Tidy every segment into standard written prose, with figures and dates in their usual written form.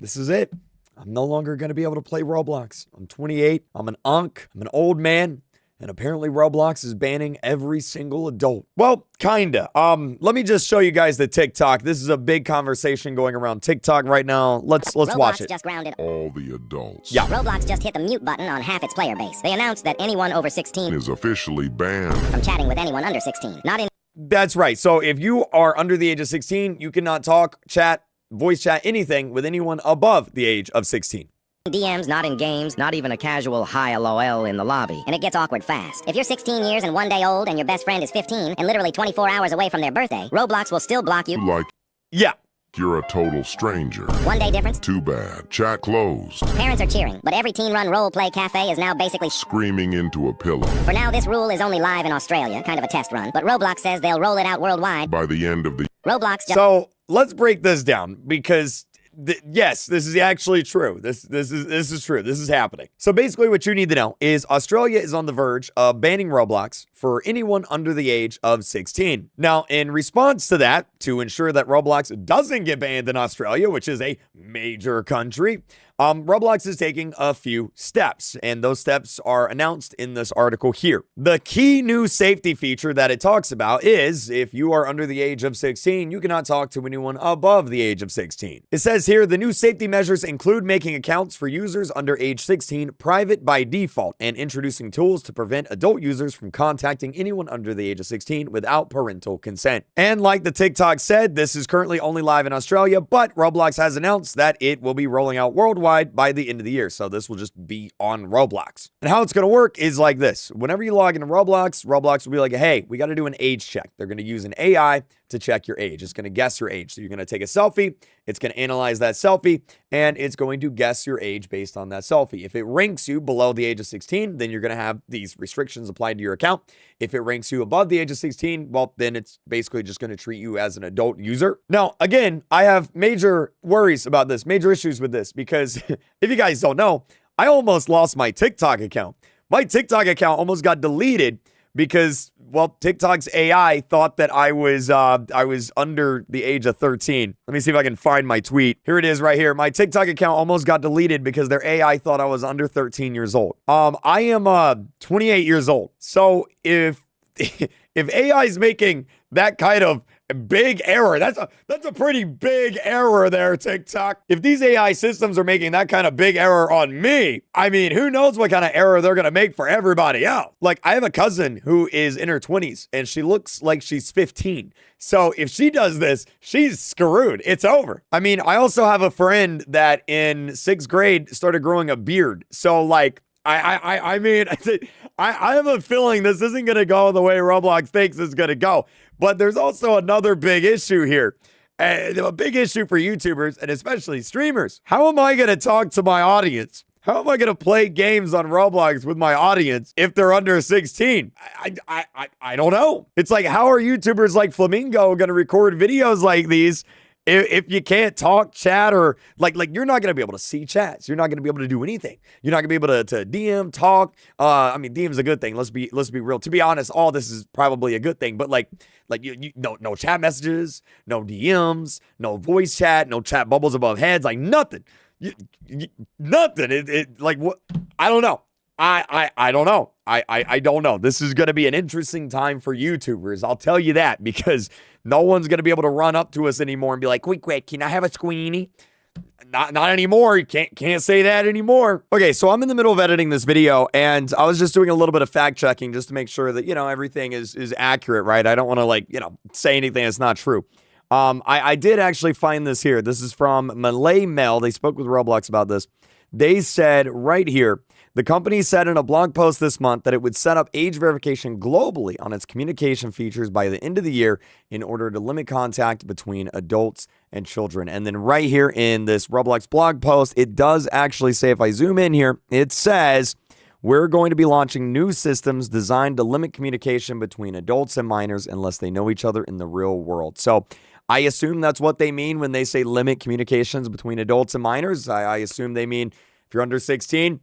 this is it. I'm no longer going to be able to play Roblox. I'm 28. I'm an unk. I'm an old man. And apparently Roblox is banning every single adult. Well, kinda. Let me just show you guys the TikTok. This is a big conversation going around TikTok right now. Let's watch it. Roblox just grounded all the adults. Yeah. Roblox just hit the mute button on half its player base. They announced that anyone over 16 Is officially banned from chatting with anyone under 16. Not in That's right. So if you are under the age of 16, you cannot talk, chat, voice chat, anything with anyone above the age of 16. DMs, not in games, not even a casual hi LOL in the lobby. And it gets awkward fast. If you're 16 years and 1 day old and your best friend is 15 and literally 24 hours away from their birthday, Roblox will still block you. like Yeah. you're a total stranger. 1 day difference. Too bad. Chat closed. Parents are cheering, but every teen-run role-play cafe is now basically Screaming into a pillow. For now, this rule is only live in Australia, kind of a test run, but Roblox says they'll roll it out worldwide. By the end of the Roblox just So let's break this down because yes, this is actually true. This is true. This is happening. So basically what you need to know is Australia is on the verge of banning Roblox for anyone under the age of 16. Now, in response to that, to ensure that Roblox doesn't get banned in Australia, which is a major country, Roblox is taking a few steps, and those steps are announced in this article here. The key new safety feature that it talks about is if you are under the age of 16, you cannot talk to anyone above the age of 16. It says here, the new safety measures include making accounts for users under age 16 private by default and introducing tools to prevent adult users from contacting anyone under the age of 16 without parental consent. And like the TikTok said, this is currently only live in Australia, but Roblox has announced that it will be rolling out worldwide by the end of the year. So this will just be on Roblox. And how it's going to work is like this. Whenever you log into Roblox, Roblox will be like, hey, we got to do an age check. They're going to use an AI to check your age. It's going to guess your age. So you're going to take a selfie. It's going to analyze that selfie and it's going to guess your age based on that selfie. If it ranks you below the age of 16, then you're going to have these restrictions applied to your account. If it ranks you above the age of 16, well, then it's basically just going to treat you as an adult user. Now, again, I have major worries about this, major issues with this, because if you guys don't know, I almost lost my TikTok account. My TikTok account almost got deleted because, well, TikTok's AI thought that I was under the age of 13. Let me see if I can find my tweet. Here it is right here. My TikTok account almost got deleted because their AI thought I was under 13 years old. I am 28 years old. So if AI is making that kind of big error, that's a pretty big error there, TikTok. If these AI systems are making that kind of big error on me, I mean, who knows what kind of error they're going to make for everybody else. Like, I have a cousin who is in her 20s and she looks like she's 15. So if she does this, she's screwed. It's over. I mean, I also have a friend that in 6th grade started growing a beard. So like, I mean, I have a feeling this isn't going to go the way Roblox thinks it's going to go. But there's also another big issue here. A big issue for YouTubers and especially streamers. How am I going to talk to my audience? How am I going to play games on Roblox with my audience if they're under 16? I don't know. It's like, how are YouTubers like Flamingo going to record videos like these if you can't talk, chat, or like you're not going to be able to see chats. You're not going to be able to do anything. You're not going to be able to DM, talk. I mean, DM is a good thing. Let's be real. To be honest, all this is probably a good thing. But like you no chat messages, no DMs, no voice chat, no chat bubbles above heads, like nothing. Nothing. It like what? I don't know. I don't know. I don't know. This is going to be an interesting time for YouTubers. I'll tell you that, because no one's going to be able to run up to us anymore and be like, quick, can I have a squeenie? Not anymore. You can't say that anymore. Okay, so I'm in the middle of editing this video and I was just doing a little bit of fact checking just to make sure that, everything is accurate, right? I don't want to say anything that's not true. I did actually find this here. This is from Malay Mail. They spoke with Roblox about this. They said right here, the company said in a blog post this month that it would set up age verification globally on its communication features by the end of the year in order to limit contact between adults and children. And then right here in this Roblox blog post, it does actually say, if I zoom in here, it says, we're going to be launching new systems designed to limit communication between adults and minors unless they know each other in the real world. So I assume that's what they mean when they say limit communications between adults and minors. I assume they mean if you're under 16,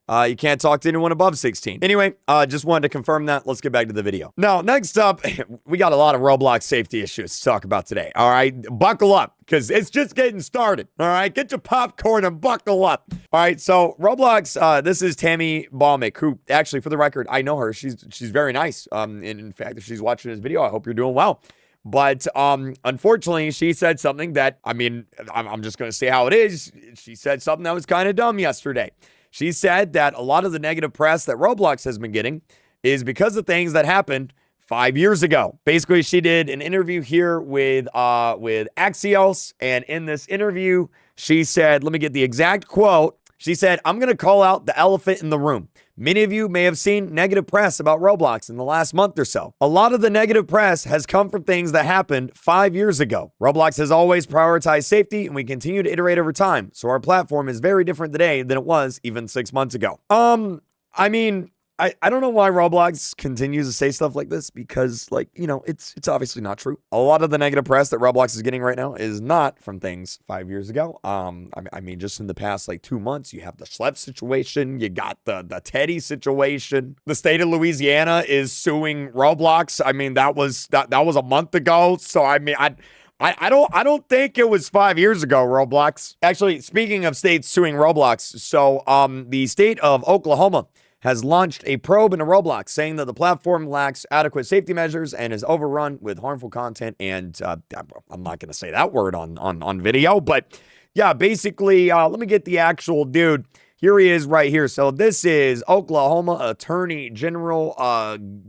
You can't talk to anyone above 16. Anyway, just wanted to confirm that. Let's get back to the video. Now, next up, we got a lot of Roblox safety issues to talk about today. All right, buckle up, because it's just getting started. All right, get your popcorn and buckle up. All right, so Roblox, this is Tammy Balmick, who actually, for the record, I know her. She's very nice. And in fact, if she's watching this video, I hope you're doing well. But unfortunately, she said something that, I mean, I'm just going to say how it is. She said something that was kind of dumb yesterday. She said that a lot of the negative press that Roblox has been getting is because of things that happened 5 years ago. Basically, she did an interview here with Axios, and in this interview, she said, let me get the exact quote. She said, "I'm going to call out the elephant in the room. Many of you may have seen negative press about Roblox in the last month or so. A lot of the negative press has come from things that happened 5 years ago. Roblox has always prioritized safety, and we continue to iterate over time. So our platform is very different today than it was even 6 months ago." I mean, I don't know why Roblox continues to say stuff like this, because, like, you know, it's obviously not true. A lot of the negative press that Roblox is getting right now is not from things 5 years ago. I mean, just in the past, like, 2 months, you have the Schlep situation, you got the Teddy situation. The state of Louisiana is suing Roblox. I mean, that was a month ago. So, I mean, I don't think it was 5 years ago, Roblox. Actually, speaking of states suing Roblox, so the state of Oklahoma has launched a probe into Roblox, saying that the platform lacks adequate safety measures and is overrun with harmful content. And I'm not going to say that word on video, but yeah, basically, let me get the actual dude. Here he is right here. So this is Oklahoma Attorney General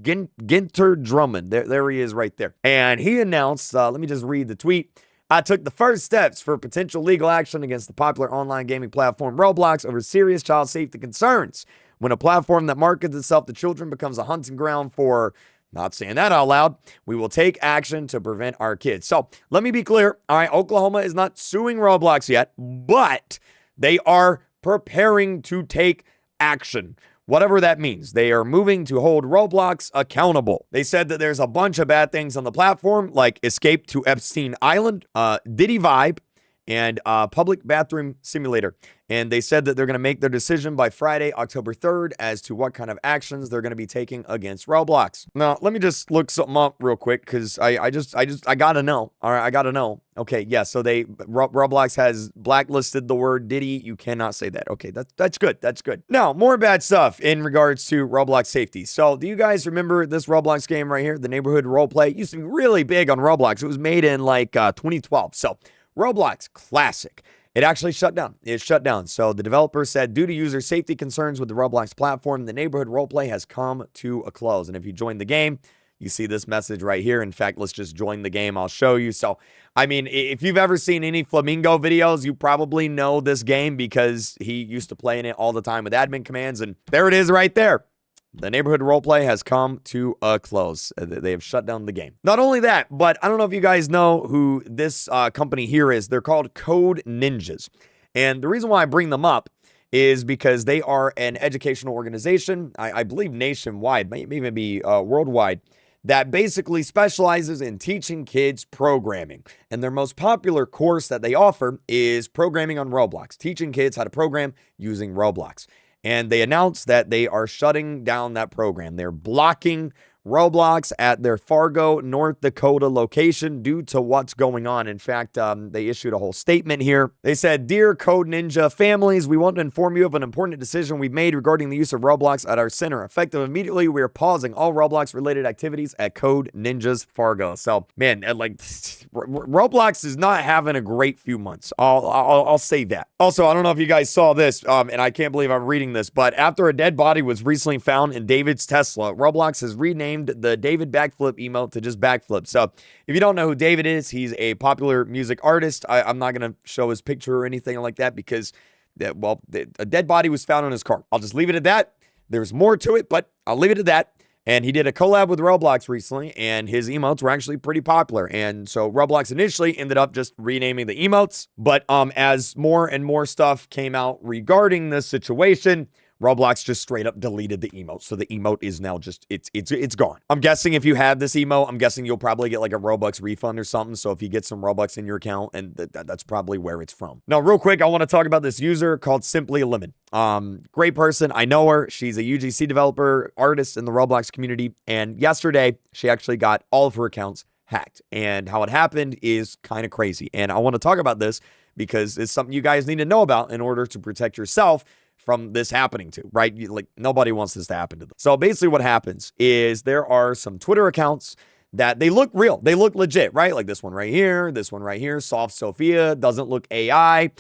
Ginter Drummond. There he is right there. And he announced, let me just read the tweet. "I took the first steps for potential legal action against the popular online gaming platform Roblox over serious child safety concerns. When a platform that markets itself to children becomes a hunting ground for," not saying that out loud, "we will take action to prevent our kids." So let me be clear. All right, Oklahoma is not suing Roblox yet, but they are preparing to take action. Whatever that means. They are moving to hold Roblox accountable. They said that there's a bunch of bad things on the platform, like Escape to Epstein Island, Diddy Vibe, and Public Bathroom Simulator. And they said that they're going to make their decision by Friday, October 3rd, as to what kind of actions they're going to be taking against Roblox. Now, let me just look something up real quick, because I got to know. All right, I got to know. Okay, yeah, so Roblox has blacklisted the word Diddy. You cannot say that. Okay, that's good. That's good. Now, more bad stuff in regards to Roblox safety. So, do you guys remember this Roblox game right here, the Neighborhood Roleplay? It used to be really big on Roblox. It was made in, like, 2012. So, Roblox, classic. It actually shut down. It shut down. So the developer said, due to user safety concerns with the Roblox platform, the Neighborhood Roleplay has come to a close. And if you join the game, you see this message right here. In fact, let's just join the game. I'll show you. So, I mean, if you've ever seen any Flamingo videos, you probably know this game, because he used to play in it all the time with admin commands. And there it is right there. The Neighborhood Roleplay has come to a close. They have shut down the game. Not only that, but I don't know if you guys know who this company here is. They're called Code Ninjas. And the reason why I bring them up is because they are an educational organization, I believe nationwide, maybe even be worldwide, that basically specializes in teaching kids programming. And their most popular course that they offer is programming on Roblox, teaching kids how to program using Roblox. And they announced that they are shutting down that program. They're blocking Roblox at their Fargo, North Dakota location due to what's going on. In fact, they issued a whole statement here. They said, "Dear Code Ninja families, we want to inform you of an important decision we've made regarding the use of Roblox at our center. Effective immediately, we are pausing all Roblox-related activities at Code Ninjas Fargo." So, man, like, Roblox is not having a great few months. I'll say that. Also, I don't know if you guys saw this, and I can't believe I'm reading this, but after a dead body was recently found in David's Tesla, Roblox has renamed the David Backflip emote to just Backflip. So if you don't know who David is, he's a popular music artist. I'm not going to show his picture or anything like that, because, well, a dead body was found on his car. I'll just leave it at that. There's more to it, but I'll leave it at that. And he did a collab with Roblox recently, and his emotes were actually pretty popular. And so Roblox initially ended up just renaming the emotes. But as more and more stuff came out regarding this situation, Roblox just straight up deleted the emote. So the emote is now just, it's gone. I'm guessing if you have this emote, I'm guessing you'll probably get like a Robux refund or something. So if you get some Robux in your account, and that's probably where it's from. Now, real quick, I want to talk about this user called Simply Lemon. Great person. I know her. She's a UGC developer, artist in the Roblox community. And yesterday, she actually got all of her accounts hacked. And how it happened is kind of crazy. And I want to talk about this because it's something you guys need to know about in order to protect yourself from this happening to, right? Like, nobody wants this to happen to them. So basically what happens is there are some Twitter accounts that they look real. They look legit, right? Like this one right here, Soft Sophia, doesn't look AI.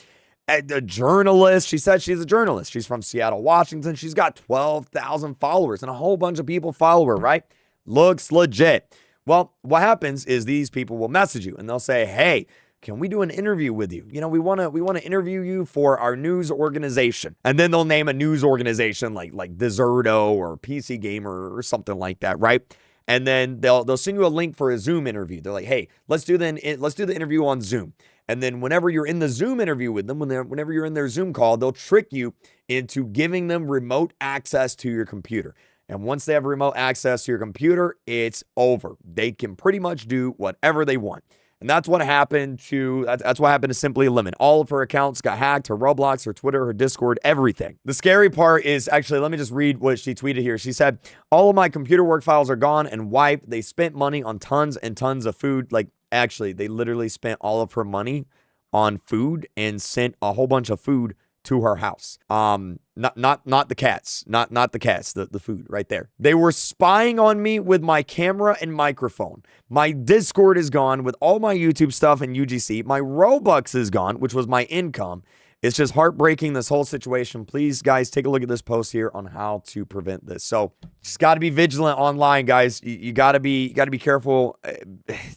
A journalist, she said she's a journalist. She's from Seattle, Washington. She's got 12,000 followers and a whole bunch of people follow her, right? Looks legit. Well, what happens is these people will message you and they'll say, hey, can we do an interview with you? You know, we want to interview you for our news organization. And then they'll name a news organization like Deserto or PC Gamer or something like that, right? And then they'll send you a link for a Zoom interview. They're like, hey, let's do the interview on Zoom. And then whenever you're in the Zoom interview with them, whenever you're in their Zoom call, they'll trick you into giving them remote access to your computer. And once they have remote access to your computer, it's over. They can pretty much do whatever they want. And that's what happened to Simply Lemon. All of her accounts got hacked, her Roblox, her Twitter, her Discord, everything. The scary part is, actually, let me just read what she tweeted here. She said, all of my computer work files are gone and wiped. They spent money on tons and tons of food. Like, actually, they literally spent all of her money on food and sent a whole bunch of food to her house. Not the cats, not the cats, the food right there. They were spying on me with my camera and microphone. My Discord is gone with all my YouTube stuff and UGC. My Robux is gone, which was my income. It's just heartbreaking, this whole situation. Please, guys, take a look at this post here on how to prevent this. So just got to be vigilant online, guys. You got to be careful.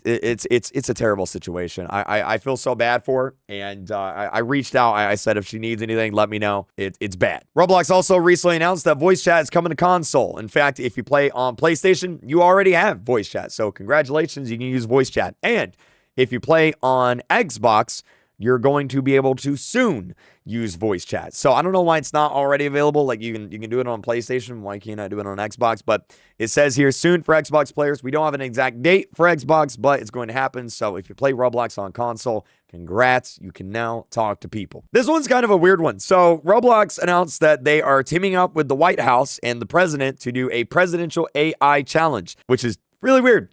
It's a terrible situation. I feel so bad for her, and I reached out. I said if she needs anything, let me know. It's bad. Roblox also recently announced that voice chat is coming to console. In fact, if you play on PlayStation, you already have voice chat. So congratulations, you can use voice chat. And if you play on Xbox, you're going to be able to soon use voice chat. So I don't know why it's not already available. Like you can do it on PlayStation. Why can't I do it on Xbox? But it says here soon for Xbox players. We don't have an exact date for Xbox, but it's going to happen. So if you play Roblox on console, congrats. You can now talk to people. This one's kind of a weird one. So Roblox announced that they are teaming up with the White House and the president to do a presidential AI challenge, which is really weird.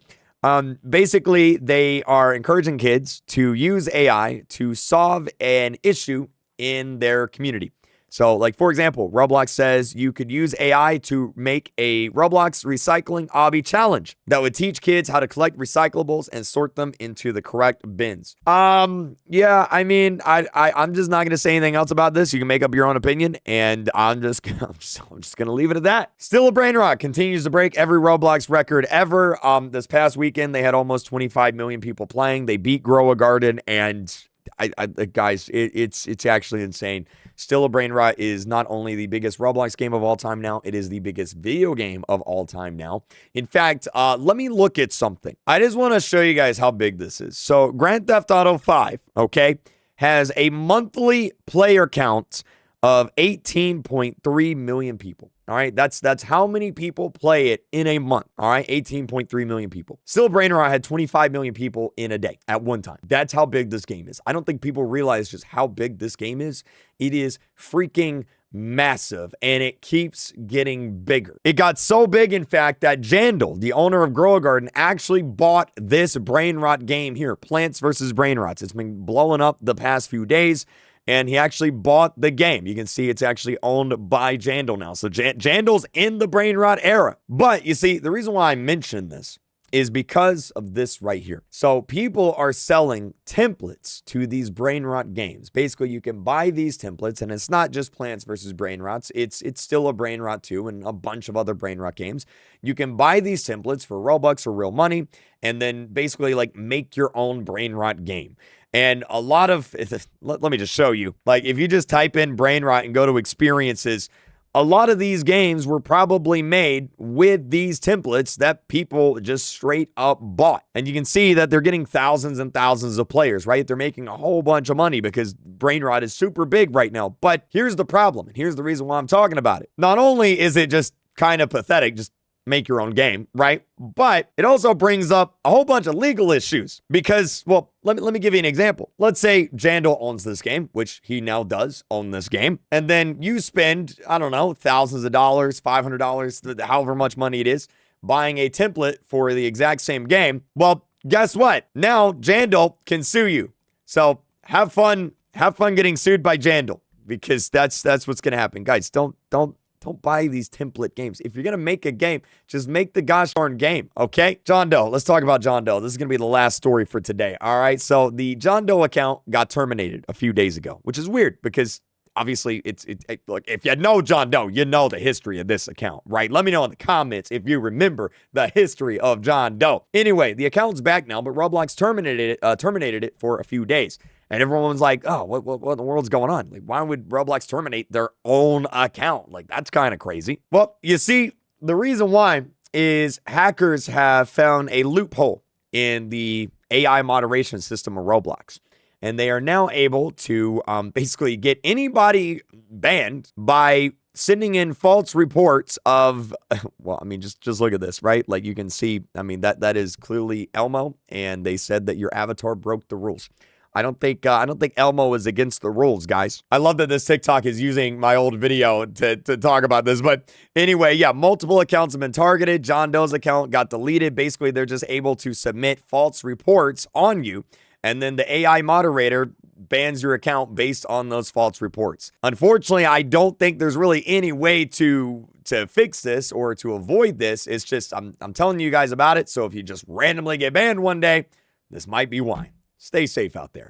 Basically, they are encouraging kids to use AI to solve an issue in their community. So, like, for example, Roblox says you could use AI to make a Roblox recycling obby challenge that would teach kids how to collect recyclables and sort them into the correct bins. Yeah, I mean, I'm just not going to say anything else about this. You can make up your own opinion, and I'm just going to leave it at that. Still a Brain Rot continues to break every Roblox record ever. This past weekend, they had almost 25 million people playing. They beat Grow a Garden, and guys, it's actually insane. Still a Brain Rot is not only the biggest Roblox game of all time now, it is the biggest video game of all time now. In fact, let me look at something. I just want to show you guys how big this is. So Grand Theft Auto 5, okay, has a monthly player count of 18.3 million people. All right, that's how many people play it in a month. All right, 18.3 million people. Still, Brain Rot had 25 million people in a day at one time. That's how big this game is. I don't think people realize just how big this game is. It is freaking massive, and it keeps getting bigger. It got so big, in fact, that Jandal, the owner of Grow a Garden, actually bought this Brain Rot game here, Plants vs. Brain Rots. It's been blowing up the past few days. And he actually bought the game. You can see it's actually owned by Jandal now. So Jandal's in the Brain Rot era. But you see, the reason why I mentioned this is because of this right here. So people are selling templates to these Brain Rot games. Basically, you can buy these templates, and it's not just Plants vs. Brain Rots. It's still a Brain Rot 2 and a bunch of other Brain Rot games. You can buy these templates for Robux or real money, and then basically like make your own Brain Rot game. And a lot of, let me just show you. Like, if you just type in Brain Rot and go to experiences, a lot of these games were probably made with these templates that people just straight up bought. And you can see that they're getting thousands and thousands of players, right? They're making a whole bunch of money because brain rot is super big right now. But here's the problem, and here's the reason why I'm talking about it. Not only is it just kind of pathetic, just make your own game, right? But it also brings up a whole bunch of legal issues because, well, let me give you an example. Let's say Jandal owns this game, which he now does own this game. And then you spend, I don't know, thousands of dollars, $500, however much money it is, buying a template for the exact same game. Well, guess what? Now Jandal can sue you. So have fun getting sued by Jandal because that's what's going to happen. Guys, don't buy these template games. If you're going to make a game, just make the gosh darn game, okay? John Doe. Let's talk about John Doe. This is going to be the last story for today, all right? So the John Doe account got terminated a few days ago, which is weird because obviously look, if you know John Doe, you know the history of this account, right? Let me know in the comments if you remember the history of John Doe. Anyway, the account's back now, but Roblox terminated it for a few days. And everyone was like, oh, what in the world's going on? Like, why would Roblox terminate their own account? Like, that's kind of crazy. Well, you see, the reason why is hackers have found a loophole in the AI moderation system of Roblox. And they are now able to basically get anybody banned by sending in false reports of, well, I mean, just look at this, right? Like you can see, I mean, that is clearly Elmo. And they said that your avatar broke the rules. I don't think Elmo is against the rules, guys. I love that this TikTok is using my old video to talk about this. But anyway, yeah, multiple accounts have been targeted. John Doe's account got deleted. Basically, they're just able to submit false reports on you. And then the AI moderator bans your account based on those false reports. Unfortunately, I don't think there's really any way to fix this or to avoid this. It's just, I'm telling you guys about it. So if you just randomly get banned one day, this might be why. Stay safe out there.